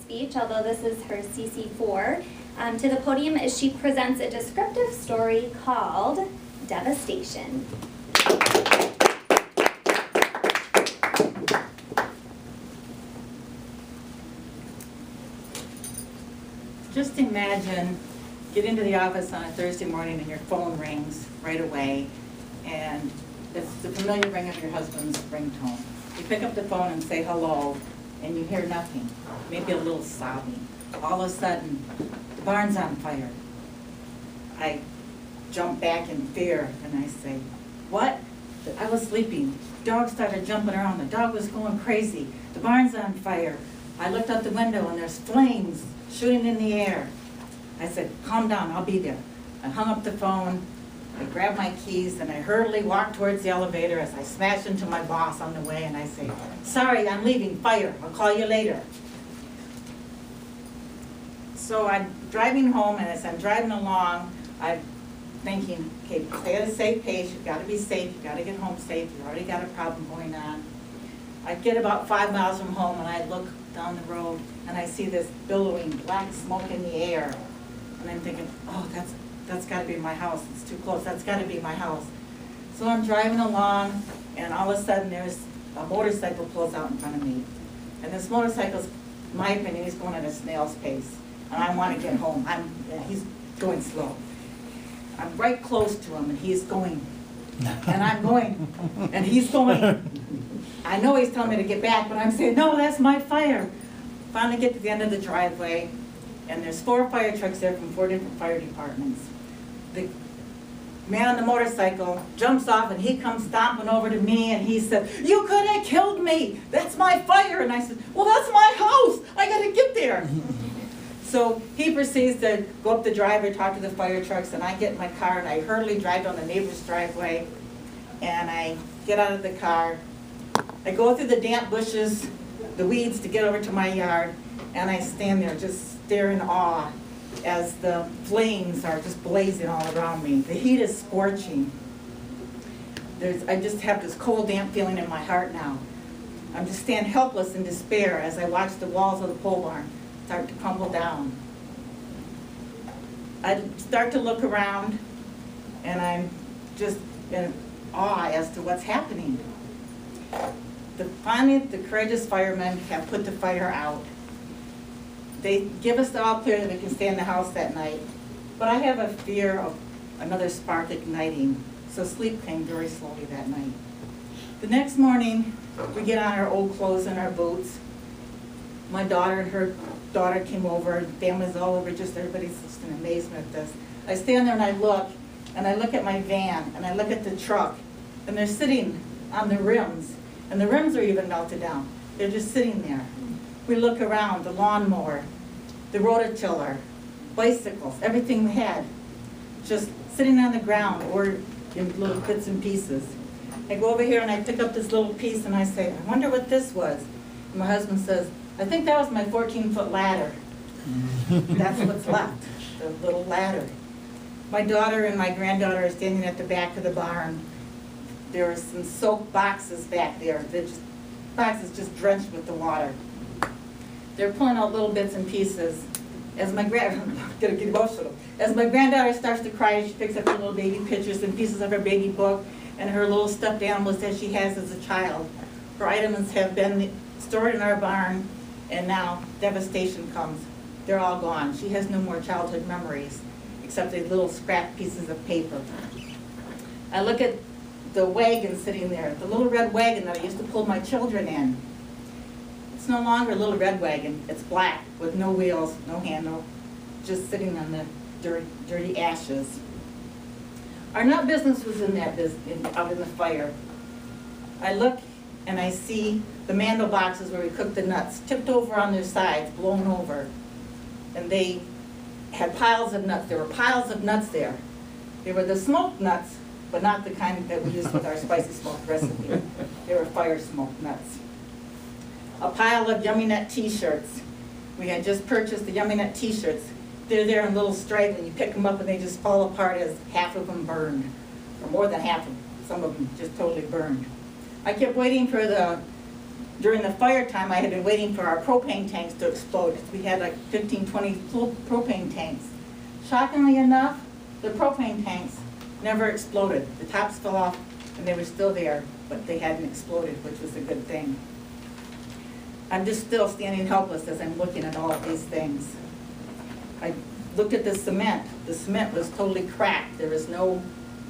speech, although this is her CC4, to the podium as she presents a descriptive story called Devastation. Just imagine getting to the office on a Thursday morning and your phone rings right away, and it's the familiar ring of your husband's ringtone. You pick up the phone and say hello, and you hear nothing, maybe a little sobbing. All of a sudden, the barn's on fire. I jump back in fear and I say, what? I was sleeping. Dog started jumping around. The dog was going crazy. The barn's on fire. I looked out the window and there's flames shooting in the air. I said, calm down, I'll be there. I hung up the phone, I grabbed my keys, and I hurriedly walked towards the elevator as I smashed into my boss on the way, and I say, sorry, I'm leaving, fire, I'll call you later. So I'm driving home, and as I'm driving along, I'm thinking, okay, stay at a safe pace, you've got to be safe, you've got to get home safe, you've already got a problem going on. I get about 5 miles from home, and I look down the road, and I see this billowing black smoke in the air. And I'm thinking, oh, that's got to be my house. It's too close. That's got to be my house. So I'm driving along, and all of a sudden there's a motorcycle pulls out in front of me. And this motorcycle's, in my opinion, he's going at a snail's pace. And I want to get home. He's going slow. I'm right close to him, and he's going. And I'm going, and he's going. I know he's telling me to get back, but I'm saying, no, that's my fire. Finally get to the end of the driveway, and there's 4 fire trucks there from 4 different fire departments. The man on the motorcycle jumps off, and he comes stomping over to me, and he said, you could have killed me. That's my fire. And I said, well, that's my house. I got to get there. So he proceeds to go up the driveway, talk to the fire trucks, and I get in my car, and I hurriedly drive down the neighbor's driveway, and I get out of the car. I go through the damp bushes, the weeds, to get over to my yard, and I stand there just stare in awe as the flames are just blazing all around me. The heat is scorching. I just have this cold, damp feeling in my heart now. I'm just stand helpless in despair as I watch the walls of the pole barn start to crumble down. I start to look around, and I'm just in awe as to what's happening. Finally, the courageous firemen have put the fire out. They give us the all clear that we can stay in the house that night. But I have a fear of another spark igniting, so sleep came very slowly that night. The next morning, we get on our old clothes and our boots. My daughter and her daughter came over, families all over, just everybody's just in amazement at this. I stand there and I look at my van, and I look at the truck, and they're sitting on the rims, and the rims are even melted down. They're just sitting there. We look around, the lawnmower, the rototiller, bicycles, everything we had, just sitting on the ground or in little bits and pieces. I go over here and I pick up this little piece and I say, I wonder what this was. And my husband says, I think that was my 14-foot ladder. That's what's left, the little ladder. My daughter and my granddaughter are standing at the back of the barn. There are some soaked boxes back there. Boxes just drenched with the water. They're pulling out little bits and pieces. As my get emotional. As my granddaughter starts to cry, she picks up her little baby pictures and pieces of her baby book and her little stuffed animals that she has as a child. Her items have been stored in our barn, and now devastation comes. They're all gone. She has no more childhood memories except these little scrap pieces of paper. I look at the wagon sitting there, the little red wagon that I used to pull my children in. It's no longer a little red wagon. It's black with no wheels, no handle, just sitting on the dirty ashes. Our nut business was in that out in the fire. I look and I see the mandel boxes where we cooked the nuts tipped over on their sides, blown over. And they had piles of nuts. There were piles of nuts there. They were the smoked nuts, but not the kind that we use with our spicy smoked recipe. They were fire smoked nuts. A pile of Yummy Nut t-shirts. We had just purchased the Yummy Nut t-shirts. They're there in little stripes, and you pick them up and they just fall apart as half of them burned, or more than half of them. Some of them just totally burned. I kept waiting for the during the fire time, I had been waiting for our propane tanks to explode. We had like 15, 20 full propane tanks. Shockingly enough, the propane tanks never exploded. The tops fell off and they were still there, but they hadn't exploded, which was a good thing. I'm just still standing helpless as I'm looking at all of these things. I looked at the cement. The cement was totally cracked. There was no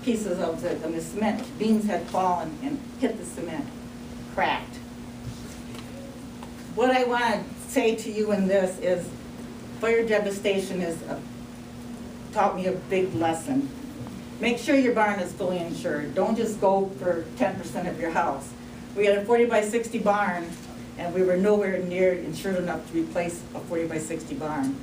pieces of the cement. Beams had fallen and hit the cement, cracked. What I want to say to you in this is fire devastation taught me a big lesson. Make sure your barn is fully insured. Don't just go for 10% of your house. We had a 40 by 60 barn, and we were nowhere near insured enough to replace a 40 by 60 barn.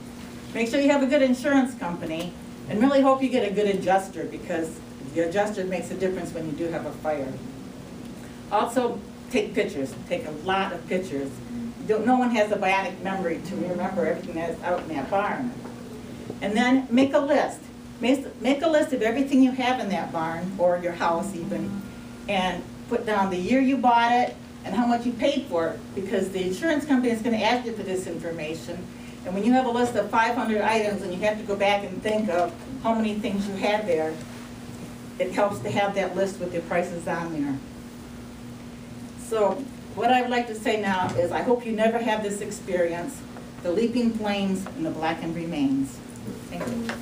Make sure you have a good insurance company, and really hope you get a good adjuster, because the adjuster makes a difference when you do have a fire. Also, take pictures. Take a lot of pictures. No one has a bionic memory to remember everything that's out in that barn. And then make a list. Make a list of everything you have in that barn, or your house even, and put down the year you bought it and how much you paid for it, because the insurance company is going to ask you for this information. And when you have a list of 500 items and you have to go back and think of how many things you had there, it helps to have that list with the prices on there. So what I would like to say now is I hope you never have this experience, the leaping flames and the blackened remains. Thank you.